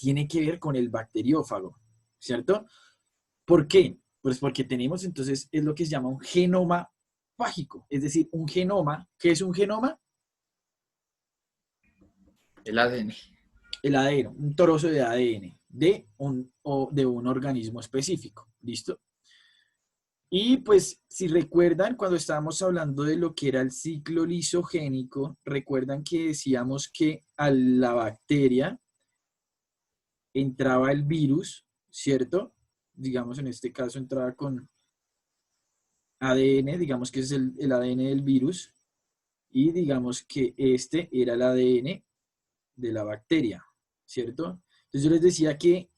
tiene que ver con el bacteriófago, ¿cierto? ¿Por qué? Pues porque tenemos entonces, es lo que se llama un genoma fágico, es decir, un genoma. ¿Qué es un genoma? El ADN. El ADN, un trozo de ADN de un organismo específico, ¿listo? Y pues, si recuerdan, cuando estábamos hablando de lo que era el ciclo lisogénico, recuerdan que decíamos que a la bacteria entraba el virus, ¿cierto? Digamos, en este caso entraba con ADN, digamos que es el ADN del virus, y digamos que este era el ADN de la bacteria, ¿cierto? Entonces yo les decía que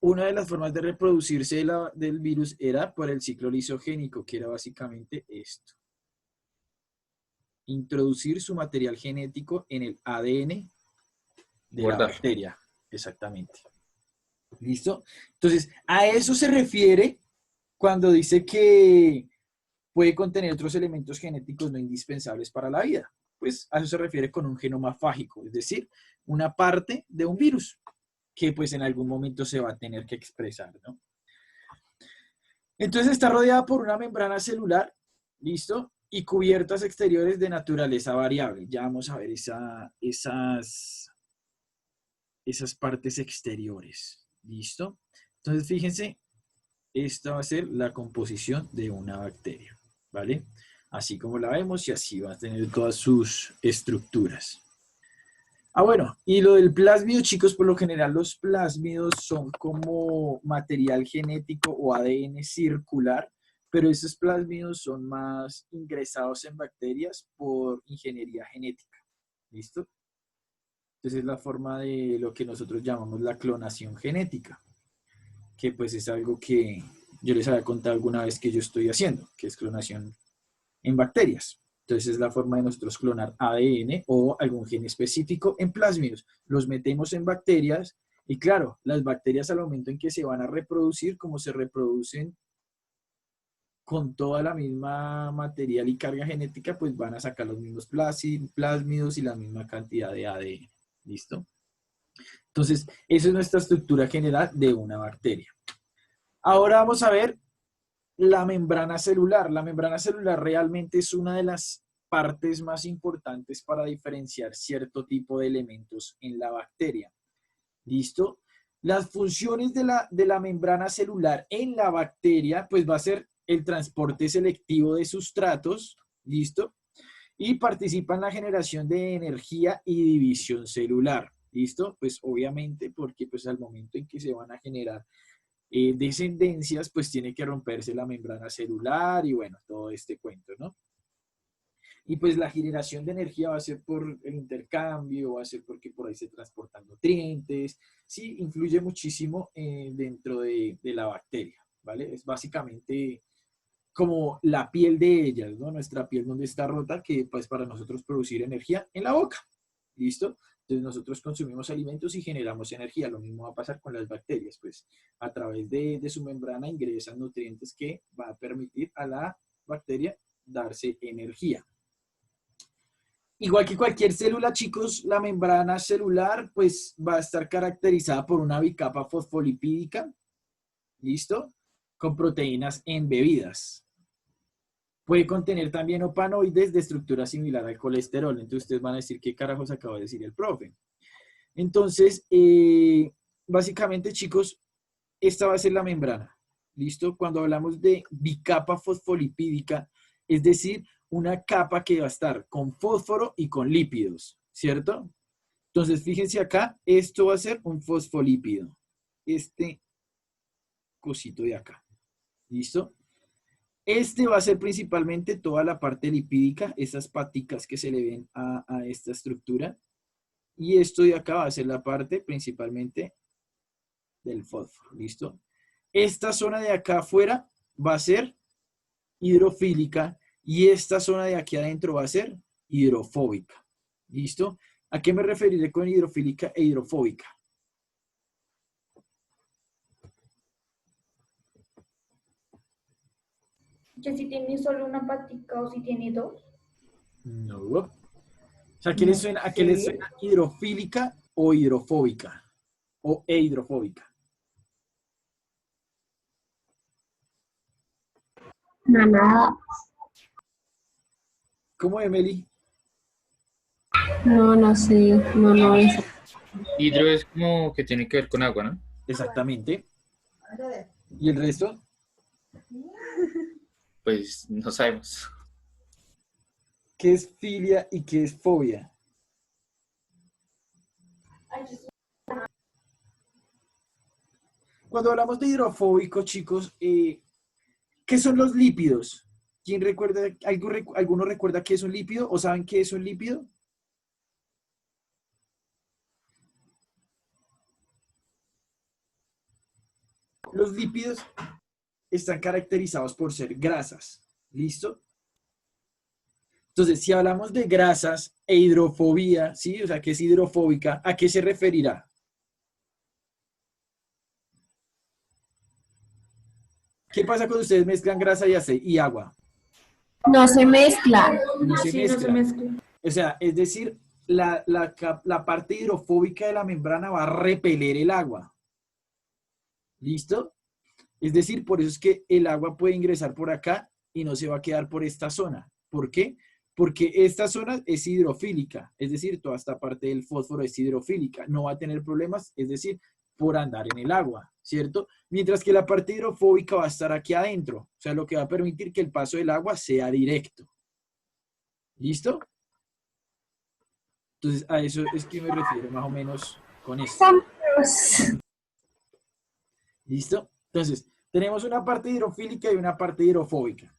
una de las formas de reproducirse del virus era por el ciclo lisogénico, que era básicamente esto. Introducir su material genético en el ADN de la Guardar. bacteria. Exactamente. ¿Listo? Entonces, a eso se refiere cuando dice que puede contener otros elementos genéticos no indispensables para la vida. Pues a eso se refiere con un genoma fágico, es decir, una parte de un virus que pues en algún momento se va a tener que expresar, ¿no? Entonces está rodeada por una membrana celular, ¿listo? Y cubiertas exteriores de naturaleza variable. Ya vamos a ver esas partes exteriores, ¿listo? Entonces fíjense, esta va a ser la composición de una bacteria, ¿vale? Así como la vemos y así va a tener todas sus estructuras. Ah, bueno, y lo del plásmido, chicos, por lo general los plásmidos son como material genético o ADN circular, pero esos plásmidos son más ingresados en bacterias por ingeniería genética. ¿Listo? Entonces es la forma de lo que nosotros llamamos la clonación genética, que pues es algo que yo les había contado alguna vez que yo estoy haciendo, que es clonación en bacterias. Entonces es la forma de nosotros clonar ADN o algún gen específico en plásmidos. Los metemos en bacterias y claro, las bacterias al momento en que se van a reproducir, como se reproducen con toda la misma material y carga genética, pues van a sacar los mismos plásmidos y la misma cantidad de ADN. ¿Listo? Entonces, esa es nuestra estructura general de una bacteria. Ahora vamos a ver la membrana celular. La membrana celular realmente es una de las partes más importantes para diferenciar cierto tipo de elementos en la bacteria. ¿Listo? Las funciones de la membrana celular en la bacteria, pues va a ser el transporte selectivo de sustratos, ¿listo? Y participa en la generación de energía y división celular, ¿listo? Pues obviamente porque pues al momento en que se van a generar descendencias, pues tiene que romperse la membrana celular y bueno, todo este cuento, ¿no? Y pues la generación de energía va a ser por el intercambio, va a ser porque por ahí se transportan nutrientes, sí, influye muchísimo dentro de la bacteria, ¿vale? Es básicamente como la piel de ellas, ¿no? Nuestra piel donde está rota, que pues para nosotros producir energía en la boca, ¿listo? Entonces nosotros consumimos alimentos y generamos energía. Lo mismo va a pasar con las bacterias, pues a través de su membrana ingresan nutrientes que va a permitir a la bacteria darse energía. Igual que cualquier célula, chicos, la membrana celular pues va a estar caracterizada por una bicapa fosfolipídica, ¿listo? Con proteínas embebidas. Puede contener también opanoides de estructura similar al colesterol. Entonces ustedes van a decir, ¿qué carajos acaba de decir el profe? Entonces, básicamente, chicos, esta va a ser la membrana. ¿Listo? Cuando hablamos de bicapa fosfolipídica, es decir, una capa que va a estar con fósforo y con lípidos, ¿cierto? Entonces, fíjense acá, esto va a ser un fosfolípido. Este cosito de acá. ¿Listo? Este va a ser principalmente toda la parte lipídica, esas paticas que se le ven a esta estructura. Y esto de acá va a ser la parte principalmente del fósforo, ¿listo? Esta zona de acá afuera va a ser hidrofílica y esta zona de aquí adentro va a ser hidrofóbica, ¿listo? ¿A qué me referiré con hidrofílica e hidrofóbica? Que si tiene solo una patica o si tiene dos. No. O sea, No ¿a qué le sé. suena hidrofílica o hidrofóbica? o e hidrofóbica? No, nada. ¿Cómo, Emily? No, no sé. No, no es. Hidro es como que tiene que ver con agua, ¿no? Exactamente. ¿Y el resto? Pues no sabemos. ¿Qué es filia y qué es fobia? Cuando hablamos de hidrofóbico, chicos, ¿qué son los lípidos? ¿Quién recuerda, alguno recuerda qué es un lípido o saben qué es un lípido? Los lípidos están caracterizados por ser grasas. ¿Listo? Entonces, si hablamos de grasas e hidrofobia, ¿sí? O sea, que es hidrofóbica, ¿a qué se referirá? ¿Qué pasa cuando ustedes mezclan grasa y agua? No se mezcla. No se Sí, no se mezcla. mezcla. O sea, es decir, la parte hidrofóbica de la membrana va a repeler el agua. ¿Listo? Es decir, por eso es que el agua puede ingresar por acá y no se va a quedar por esta zona. ¿Por qué? Porque esta zona es hidrofílica, es decir, toda esta parte del fósforo es hidrofílica, no va a tener problemas, es decir, por andar en el agua, ¿cierto? Mientras que la parte hidrofóbica va a estar aquí adentro, o sea, lo que va a permitir que el paso del agua sea directo. ¿Listo? Entonces, a eso es que me refiero más o menos con esto. ¿Listo? Entonces, tenemos una parte hidrofílica y una parte hidrofóbica.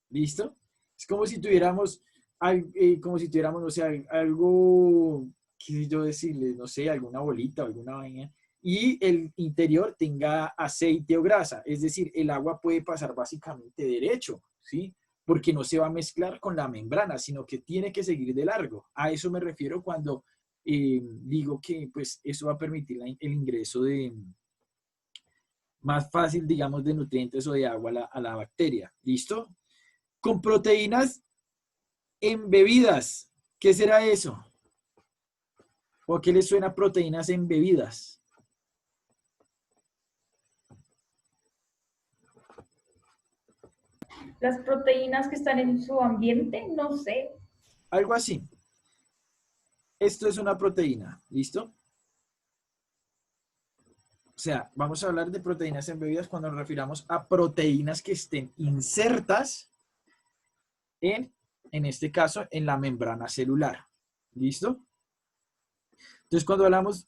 ¿Listo? Es como si tuviéramos, no sé, algo, qué sé yo decirle, no sé, alguna bolita o alguna vaina, y el interior tenga aceite o grasa. Es decir, el agua puede pasar básicamente derecho, ¿sí? Porque no se va a mezclar con la membrana, sino que tiene que seguir de largo. A eso me refiero cuando digo que pues eso va a permitir el ingreso de más fácil, digamos, de nutrientes o de agua a la bacteria. ¿Listo? Con proteínas en bebidas. ¿Qué será eso? ¿O a qué les suena proteínas en bebidas? Las proteínas que están en su ambiente, no sé. Algo así. Esto es una proteína. ¿Listo? O sea, vamos a hablar de proteínas en bebidas cuando nos refiramos a proteínas que estén insertas en este caso, en la membrana celular. ¿Listo? Entonces, cuando hablamos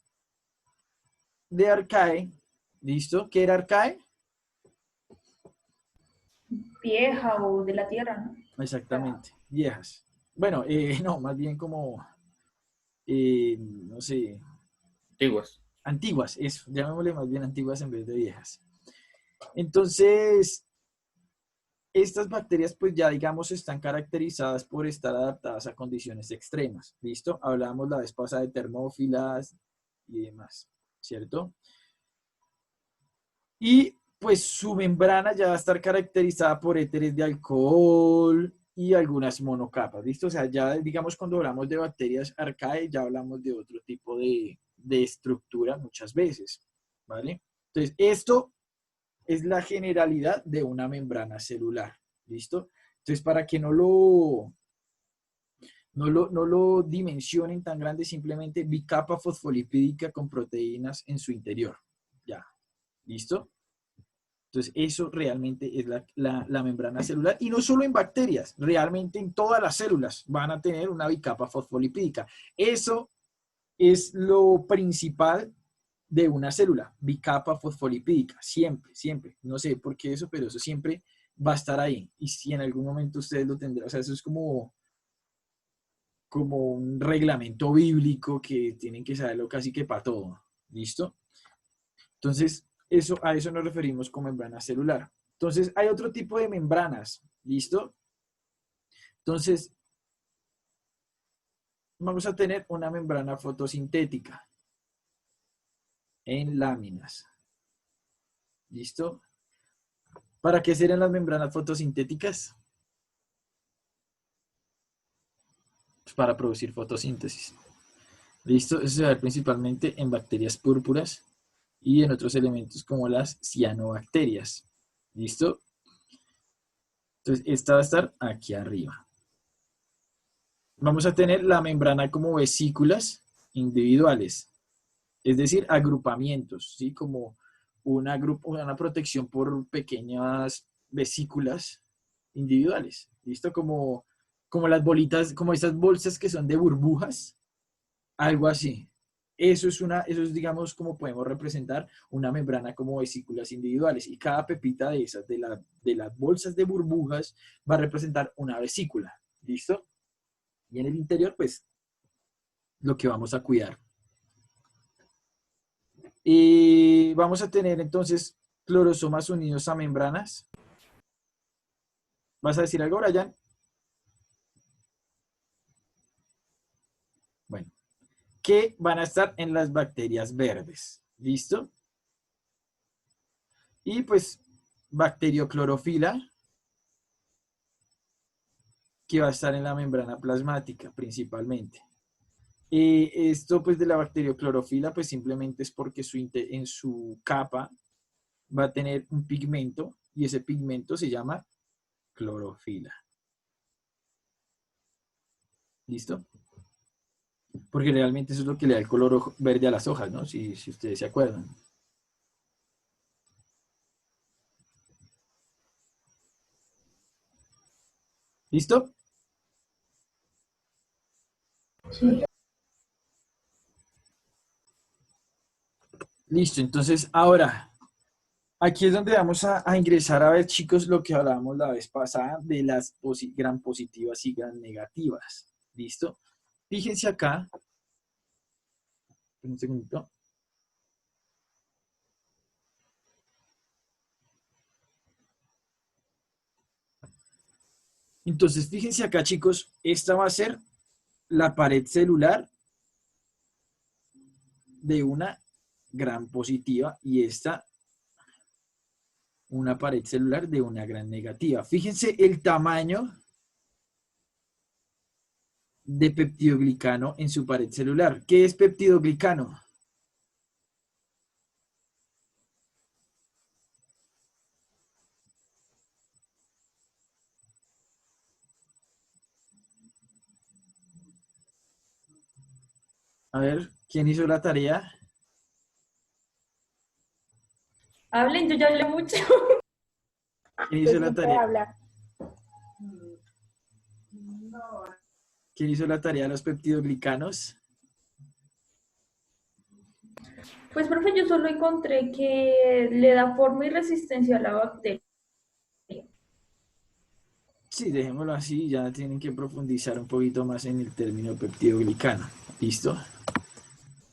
de arcae, ¿listo? ¿Qué era arcae? Vieja o de la tierra, ¿no? Exactamente, viejas. Bueno, no, más bien como, no sé, Antiguas. antiguas, eso, llamémosle más bien antiguas en vez de viejas. Entonces, estas bacterias pues ya digamos están caracterizadas por estar adaptadas a condiciones extremas, ¿listo? Hablábamos la vez pasada de termófilas y demás, ¿cierto? Y pues su membrana ya va a estar caracterizada por éteres de alcohol y algunas monocapas, ¿listo? O sea, ya digamos cuando hablamos de bacterias arcae, ya hablamos de otro tipo de estructura muchas veces, ¿vale? Entonces, esto es la generalidad de una membrana celular, ¿listo? Entonces, para que no lo dimensionen tan grande, simplemente bicapa fosfolipídica con proteínas en su interior, ya, ¿listo? Entonces, eso realmente es la membrana celular. Y no solo en bacterias, realmente en todas las células van a tener una bicapa fosfolipídica. Eso es lo principal de una célula, bicapa fosfolipídica, siempre, siempre. No sé por qué eso, pero eso siempre va a estar ahí. Y si en algún momento ustedes lo tendrán, o sea, eso es como un reglamento bíblico que tienen que saberlo casi que para todo. ¿Listo? Entonces, a eso nos referimos con membrana celular. Entonces, hay otro tipo de membranas. ¿Listo? Entonces, vamos a tener una membrana fotosintética en láminas. ¿Listo? ¿Para qué sirven las membranas fotosintéticas? Pues para producir fotosíntesis. ¿Listo? Eso se ve principalmente en bacterias púrpuras y en otros elementos como las cianobacterias. ¿Listo? Entonces, esta va a estar aquí arriba. Vamos a tener la membrana como vesículas individuales, es decir, agrupamientos, ¿sí? Como una protección por pequeñas vesículas individuales, ¿listo? Como las bolitas, como esas bolsas que son de burbujas, algo así. Eso es, digamos, como podemos representar una membrana como vesículas individuales. Y cada pepita de esas, de las bolsas de burbujas, va a representar una vesícula. ¿Listo? Y en el interior, pues, lo que vamos a cuidar. Y vamos a tener entonces clorosomas unidos a membranas. ¿Vas a decir algo, Brian? Bueno, que van a estar en las bacterias verdes. ¿Listo? Y pues bacterioclorofila, que va a estar en la membrana plasmática principalmente. Esto pues de la bacterioclorofila pues simplemente es porque en su capa va a tener un pigmento y ese pigmento se llama clorofila. ¿Listo? Porque realmente eso es lo que le da el color verde a las hojas, ¿no? Si ustedes se acuerdan. ¿Listo? Sí. Listo, entonces ahora, aquí es donde vamos a ingresar a ver, chicos, lo que hablábamos la vez pasada de las gran positivas y gran negativas. ¿Listo? Fíjense acá. Un segundito. Entonces, fíjense acá, chicos, esta va a ser la pared celular de una gran positiva y esta una pared celular de una gran negativa. Fíjense el tamaño de peptidoglicano en su pared celular. ¿Qué es peptidoglicano? A ver, ¿quién hizo la tarea? Hablen, yo ya hablé mucho. ¿Quién hizo la tarea? Hablar. ¿Quién hizo la tarea de los peptidoglicanos? Pues, profe, yo solo encontré que le da forma y resistencia a la bacteria. Sí, dejémoslo así, ya tienen que profundizar un poquito más en el término peptidoglicano. ¿Listo?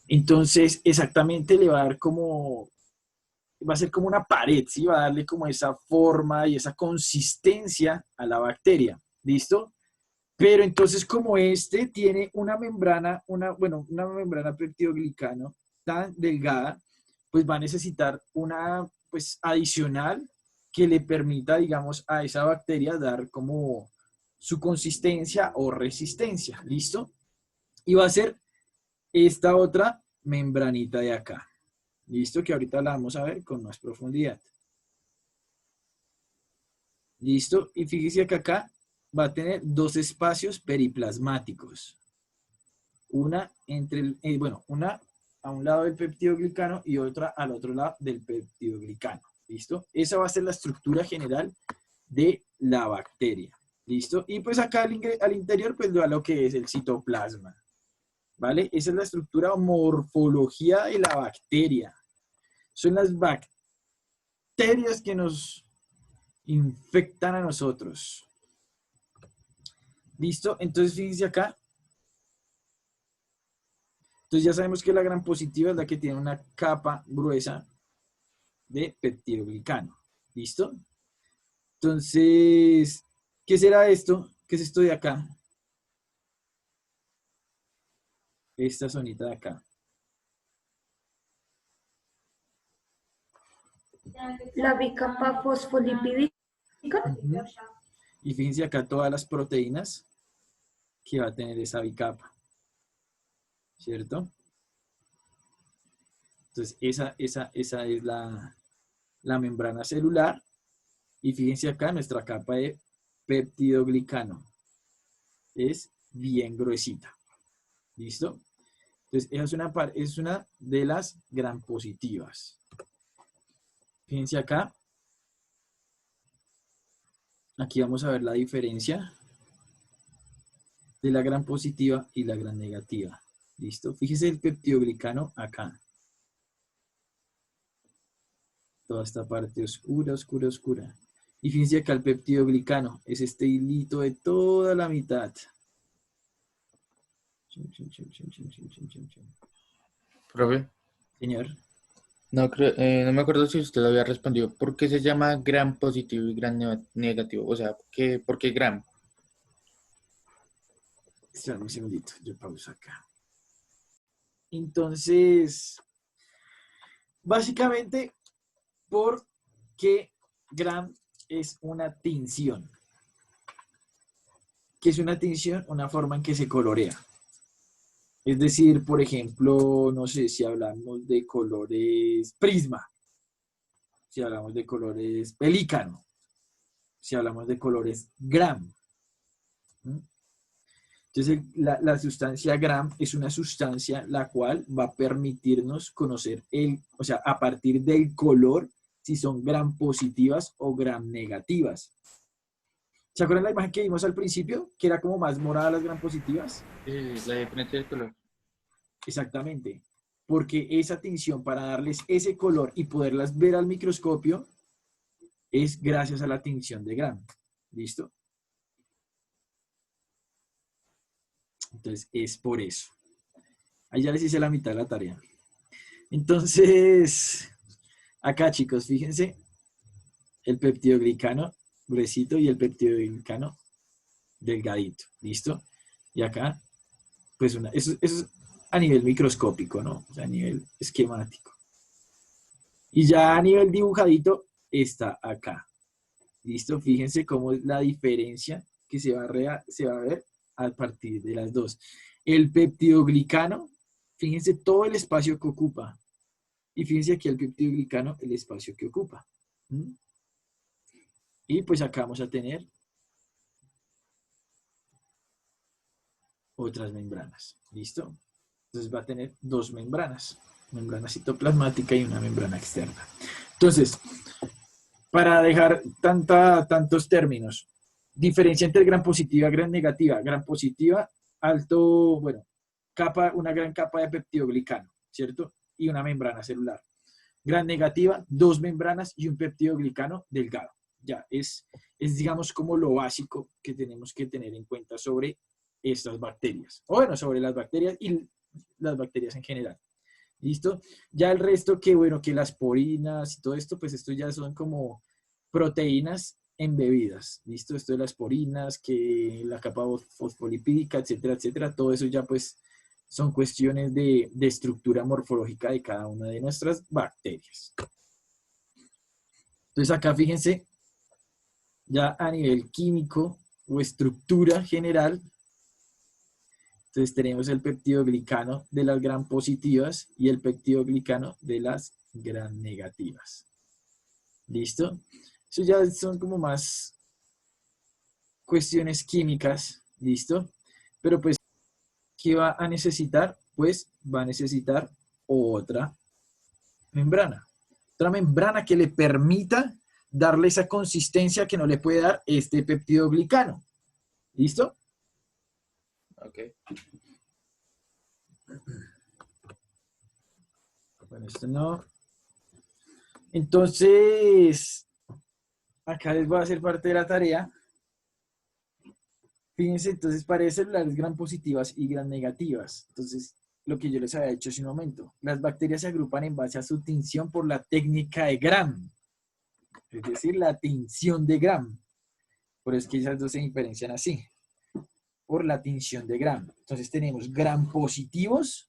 Entonces, exactamente le va a dar va a ser como una pared, ¿sí? Va a darle como esa forma y esa consistencia a la bacteria. ¿Listo? Pero entonces, como este tiene una membrana, una membrana peptidoglicano tan delgada, pues va a necesitar una, pues, adicional que le permita, digamos, a esa bacteria dar como su consistencia o resistencia. ¿Listo? Y va a ser esta otra membranita de acá. ¿Listo? Que ahorita la vamos a ver con más profundidad. ¿Listo? Y fíjese que acá va a tener dos espacios periplasmáticos. Una una a un lado del peptidoglicano y otra al otro lado del peptidoglicano. ¿Listo? Esa va a ser la estructura general de la bacteria. ¿Listo? Y pues acá al interior pues va lo que es el citoplasma. ¿Vale? Esa es la estructura o morfología de la bacteria. Son las bacterias que nos infectan a nosotros. ¿Listo? Entonces, fíjense acá. Entonces ya sabemos que la gram positiva es la que tiene una capa gruesa de peptidoglicano. ¿Listo? Entonces, ¿qué será esto? ¿Qué es esto de acá? Esta zonita de acá. La bicapa fosfolipídica. Uh-huh. Y fíjense acá todas las proteínas que va a tener esa bicapa. ¿Cierto? Entonces, esa es la membrana celular. Y fíjense acá, nuestra capa de peptidoglicano es bien gruesita. ¿Listo? Entonces, esa es una de las gram positivas. Fíjense acá. Aquí vamos a ver la diferencia de la gram positiva y la gram negativa. ¿Listo? Fíjese el peptidoglicano acá. Toda esta parte oscura, oscura, oscura. Y fíjense acá el peptidoglicano. Es este hilito de toda la mitad. Profe, Señor. no, no me acuerdo si usted había respondido. ¿Por qué se llama gram positivo y gram negativo? O sea, ¿por qué gram? Espera un segundito, yo pauso acá. Entonces, básicamente, porque gram es una tinción. ¿Qué es una tinción? Una forma en que se colorea. Es decir, por ejemplo, no sé, si hablamos de colores prisma, si hablamos de colores pelícano, si hablamos de colores gram. Entonces, la sustancia gram es una sustancia la cual va a permitirnos conocer o sea, a partir del color, si son gram positivas o gram negativas. ¿Se acuerdan la imagen que vimos al principio? Que era como más morada las gram positivas. La diferencia de color. Exactamente. Porque esa tinción, para darles ese color y poderlas ver al microscopio, es gracias a la tinción de gram. ¿Listo? Entonces, es por eso. Ahí ya les hice la mitad de la tarea. Entonces, acá, chicos, fíjense, el peptidoglicano gruesito y el peptidoglicano delgadito. ¿Listo? Y acá, pues eso es a nivel microscópico, ¿no? O sea, a nivel esquemático. Y ya a nivel dibujadito está acá. ¿Listo? Fíjense cómo es la diferencia que se va a ver a partir de las dos. El peptidoglicano, fíjense todo el espacio que ocupa. Y fíjense aquí el peptidoglicano, el espacio que ocupa. ¿Mm? Y pues acá vamos a tener otras membranas. ¿Listo? Entonces va a tener dos membranas. Membrana citoplasmática y una membrana externa. Entonces, para dejar tantos términos, diferencia entre gram positiva y gram negativa. Gram positiva, alto, bueno, una gran capa de peptidoglicano, ¿cierto? Y una membrana celular. Gram negativa, dos membranas y un peptidoglicano delgado. Ya, es digamos como lo básico que tenemos que tener en cuenta sobre estas bacterias. O bueno, sobre las bacterias y las bacterias en general. ¿Listo? Ya el resto que, bueno, que las porinas y todo esto, pues esto ya son como proteínas embebidas. ¿Listo? Esto de las porinas, que la capa fosfolipídica, etcétera, etcétera. Todo eso ya pues son cuestiones de estructura morfológica de cada una de nuestras bacterias. Entonces acá fíjense, ya a nivel químico o estructura general, entonces tenemos el peptidoglicano de las gram positivas y el peptidoglicano de las gram negativas. ¿Listo? Eso ya son como más cuestiones químicas, ¿listo? Pero pues, ¿qué va a necesitar? Pues va a necesitar otra membrana. Otra membrana que le permita darle esa consistencia que no le puede dar este peptidoglicano. ¿Listo? Ok. Bueno, esto no. Entonces, acá les voy a hacer parte de la tarea. Fíjense, entonces, para celulares gram positivas y gram negativas. Entonces, lo que yo les había dicho hace un momento. Las bacterias se agrupan en base a su tinción por la técnica de Gram. Es decir, la tinción de Gram. Por eso es que esas dos se diferencian así. Por la tinción de Gram. Entonces tenemos gram positivos.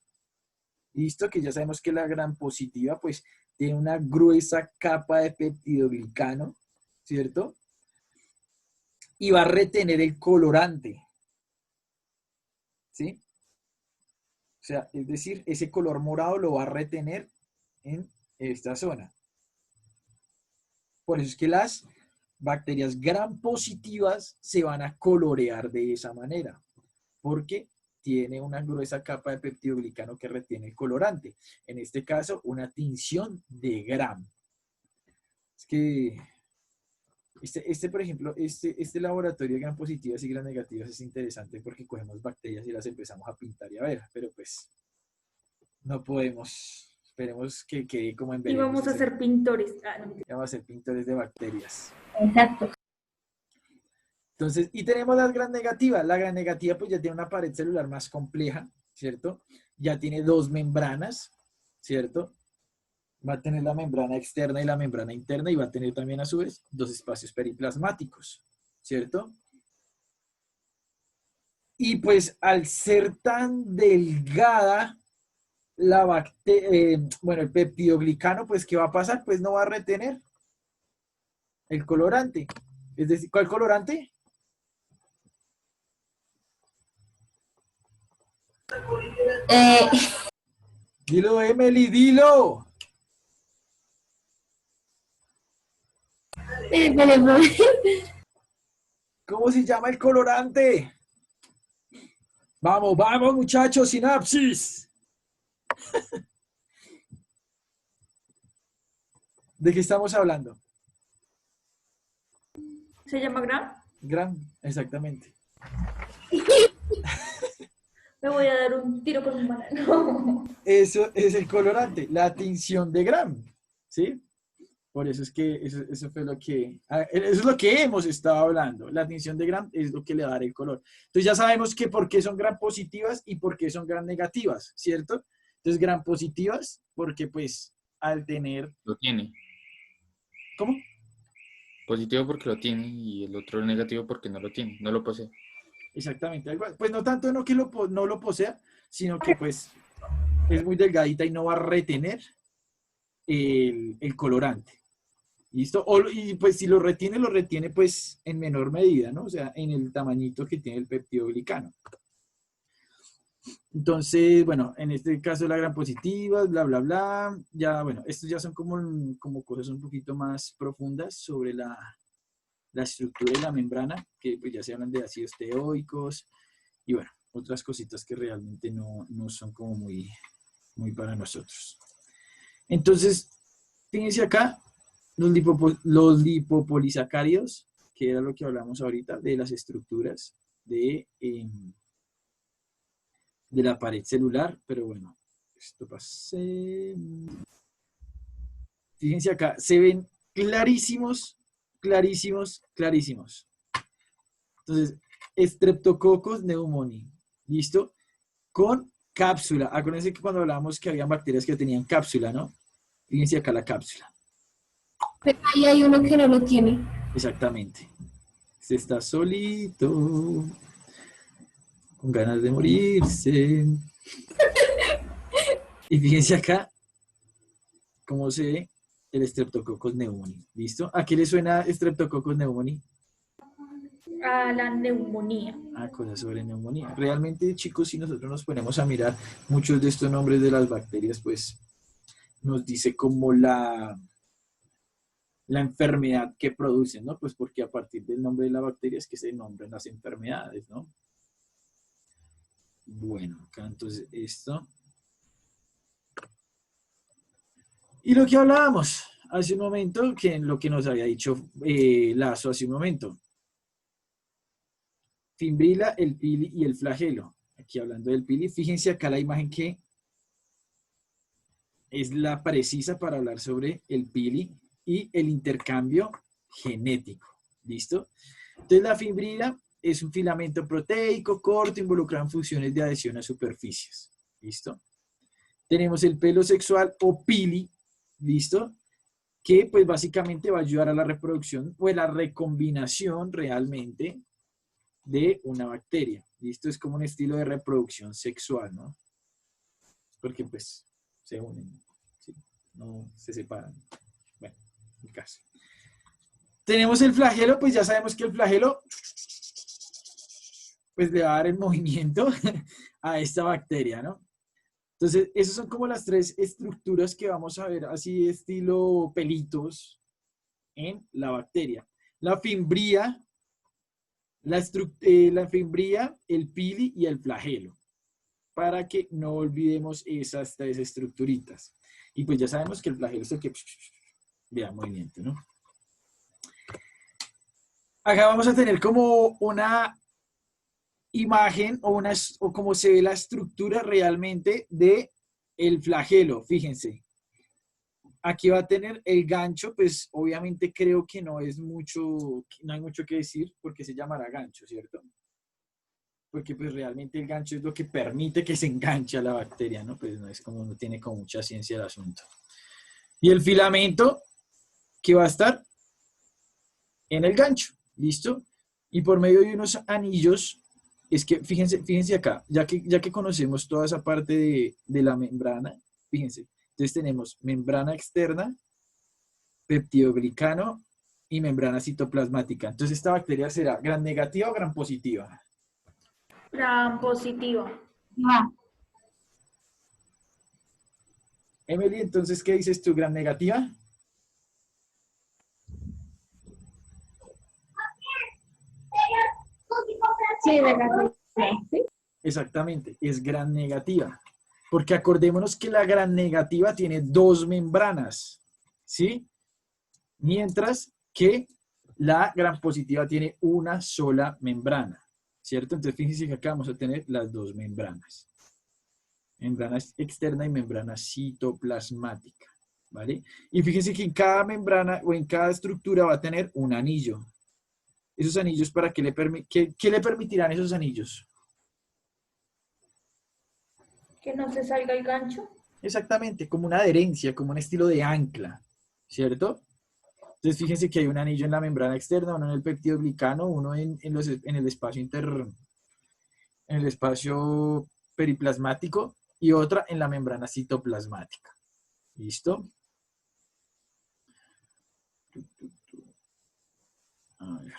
Listo, que ya sabemos que la gram positiva pues tiene una gruesa capa de peptidoglicano, ¿cierto? Y va a retener el colorante. ¿Sí? O sea, es decir, ese color morado lo va a retener en esta zona. Por eso es que las bacterias gram positivas se van a colorear de esa manera, porque tiene una gruesa capa de peptidoglicano que retiene el colorante. En este caso, una tinción de gram. Es que por ejemplo, este laboratorio de gram positivas y gram negativas es interesante porque cogemos bacterias y las empezamos a pintar y a ver, pero pues no podemos. Esperemos que quede como en Y vamos a ser pintores. No. Vamos a ser pintores de bacterias. Exacto. Entonces, y tenemos las gram negativas. La gram negativa pues ya tiene una pared celular más compleja, ¿cierto? Ya tiene dos membranas, ¿cierto? Va a tener la membrana externa y la membrana interna y va a tener también a su vez dos espacios periplasmáticos, ¿cierto? Y pues al ser tan delgada la bacteria, bueno, el peptidoglicano, pues ¿qué va a pasar? Pues no va a retener el colorante. Es decir, ¿cuál colorante? Dilo, Emily, dilo. ¿Cómo se llama el colorante? Vamos, vamos, muchachos, sinapsis. ¿De qué estamos hablando? ¿Se llama gram? Gram, exactamente. Me voy a dar un tiro con un banano. Eso es el colorante, la tinción de gram, ¿sí? Por eso es que eso fue lo que, eso es lo que hemos estado hablando. La tinción de gram es lo que le va a dar el color. Entonces ya sabemos que por qué son gram positivas y por qué son gram negativas, ¿cierto? Entonces gram positivas porque pues al tener... Lo tiene. ¿Cómo? Positivo porque lo tiene y el otro negativo porque no lo tiene, no lo posee. Exactamente. Pues no tanto no que no lo posea, sino que pues es muy delgadita y no va a retener el colorante. ¿Listo? Y pues si lo retiene pues en menor medida, ¿no? O sea, en el tamañito que tiene el peptidoglicano. Entonces, bueno, en este caso la gram positiva, bla, bla, bla. Ya, bueno, estos ya son como cosas un poquito más profundas sobre la estructura de la membrana, que pues ya se hablan de ácidos teoicos y bueno, otras cositas que realmente no son como muy para nosotros. Entonces, fíjense acá, los lipopolisacáridos, que era lo que hablamos ahorita, de las estructuras de la pared celular, pero bueno, esto pasé. Fíjense acá, se ven clarísimos. Entonces, Streptococcus pneumoniae, ¿listo? Con cápsula. Acuérdense que cuando hablábamos que había bacterias que tenían cápsula, ¿no? Fíjense acá la cápsula. Pero ahí hay uno que no lo tiene. Exactamente. Se está solito, con ganas de morirse. Y fíjense acá cómo se ve el Streptococcus pneumoniae. ¿Listo? ¿A qué le suena Streptococcus pneumoniae? A la neumonía. Cosas sobre neumonía. Realmente, chicos, si nosotros nos ponemos a mirar muchos de estos nombres de las bacterias, pues nos dice como la enfermedad que producen, ¿no? Pues porque a partir del nombre de la bacteria es que se nombran las enfermedades, ¿no? Bueno, acá entonces esto. Y lo que hablábamos hace un momento, que en lo que nos había dicho Lazo hace un momento. Fimbrila, el pili y el flagelo. Aquí hablando del pili, fíjense acá la imagen que es la precisa para hablar sobre el pili y el intercambio genético. ¿Listo? Entonces la fimbrila es un filamento proteico corto involucrado en funciones de adhesión a superficies. ¿Listo? Tenemos el pelo sexual o pili, ¿listo? Que pues básicamente va a ayudar a la reproducción o a la recombinación realmente de una bacteria. ¿Listo? Es como un estilo de reproducción sexual, ¿no? Porque pues se unen, ¿sí? No se separan. Bueno, el caso. Tenemos el flagelo, pues ya sabemos que el flagelo pues le va a dar el movimiento a esta bacteria, ¿no? Entonces, esas son como las tres estructuras que vamos a ver así estilo pelitos en la bacteria. La fimbría, la fimbría, el pili y el flagelo, para que no olvidemos esas tres estructuritas. Y pues ya sabemos que el flagelo es el que vea movimiento, ¿no? Acá vamos a tener como una imagen o como se ve la estructura realmente de el flagelo. Fíjense, aquí va a tener el gancho, pues obviamente creo que no hay mucho que decir porque se llamará gancho, ¿cierto? Porque pues realmente el gancho es lo que permite que se enganche a la bacteria, ¿no? Pues no es como, no tiene como mucha ciencia el asunto. Y el filamento que va a estar en el gancho, ¿listo? Y por medio de unos anillos, es que fíjense acá, ya que conocemos toda esa parte de la membrana, fíjense, entonces tenemos membrana externa, peptidoglicano y membrana citoplasmática. Entonces esta bacteria será gram negativa o gram positiva. Gram positiva. No. Emily, entonces, ¿qué dices tú, gram negativa? Sí, ¿verdad? Sí. Exactamente, es gram negativa. Porque acordémonos que la gram negativa tiene dos membranas, ¿sí? Mientras que la gram positiva tiene una sola membrana, ¿cierto? Entonces fíjense que acá vamos a tener las dos membranas. Membrana externa y membrana citoplasmática, ¿vale? Y fíjense que en cada membrana o en cada estructura va a tener un anillo. Esos anillos, ¿para qué qué le permitirán esos anillos? Que no se salga el gancho. Exactamente, como una adherencia, como un estilo de ancla, ¿cierto? Entonces fíjense que hay un anillo en la membrana externa, uno en el peptidoglicano, uno en el espacio en el espacio periplasmático y otra en la membrana citoplasmática. ¿Listo? A ver.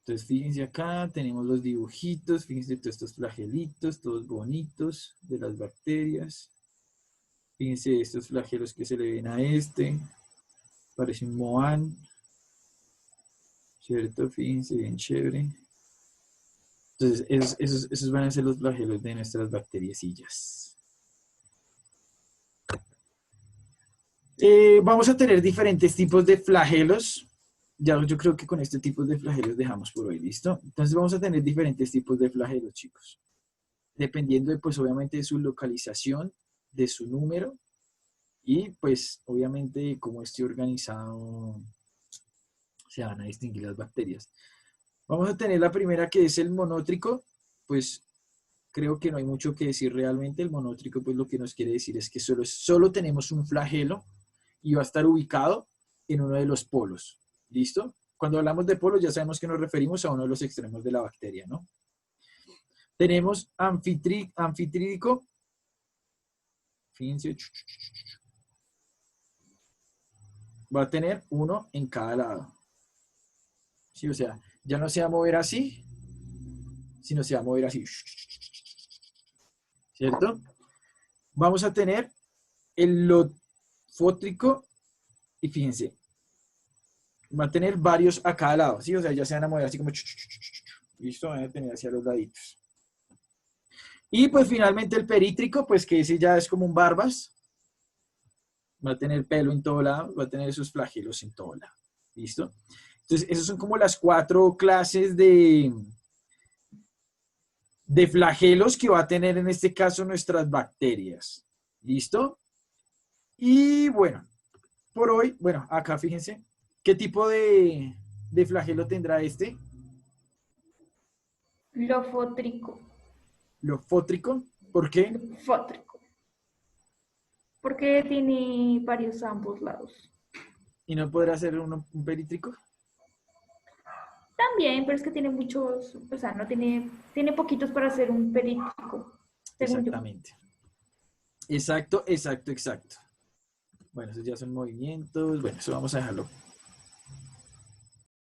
Entonces fíjense acá, tenemos los dibujitos, fíjense todos estos flagelitos, todos bonitos de las bacterias. Fíjense estos flagelos que se le ven a este. Parece un Moan. ¿Cierto? Fíjense, bien chévere. Entonces, esos van a ser los flagelos de nuestras bacteriecillas. Vamos a tener diferentes tipos de flagelos. Ya yo creo que con este tipo de flagelos dejamos por hoy, ¿listo? Entonces vamos a tener diferentes tipos de flagelos, chicos. Dependiendo de, pues, obviamente, de su localización, de su número y, pues, obviamente, cómo esté organizado, se van a distinguir las bacterias. Vamos a tener la primera, que es el monótrico. Pues creo que no hay mucho que decir realmente. El monótrico, pues lo que nos quiere decir es que solo tenemos un flagelo y va a estar ubicado en uno de los polos. ¿Listo? Cuando hablamos de polos ya sabemos que nos referimos a uno de los extremos de la bacteria, ¿no? Tenemos anfitrídico. Fíjense. Va a tener uno en cada lado. Sí, o sea, ya no se va a mover así, sino se va a mover así. ¿Cierto? Vamos a tener el lofótrico y fíjense, va a tener varios a cada lado, ¿sí? O sea, ya se van a mover así como... Listo, van a tener hacia los laditos. Y pues finalmente el perítrico, pues que ese ya es como un barbas. Va a tener pelo en todo lado, va a tener esos flagelos en todo lado. ¿Listo? Entonces, esas son como las 4 clases de flagelos que va a tener en este caso nuestras bacterias. ¿Listo? Y bueno, por hoy, bueno, acá fíjense, ¿qué tipo de flagelo tendrá este? Lofótrico. Lofótrico. ¿Por qué? Lofótrico. Porque tiene varios a ambos lados. ¿Y no podrá ser un perítrico? También, pero es que tiene muchos, o sea, no tiene poquitos para hacer un perítrico. Exactamente. Exacto. Bueno, esos ya son movimientos. Bueno, eso vamos a dejarlo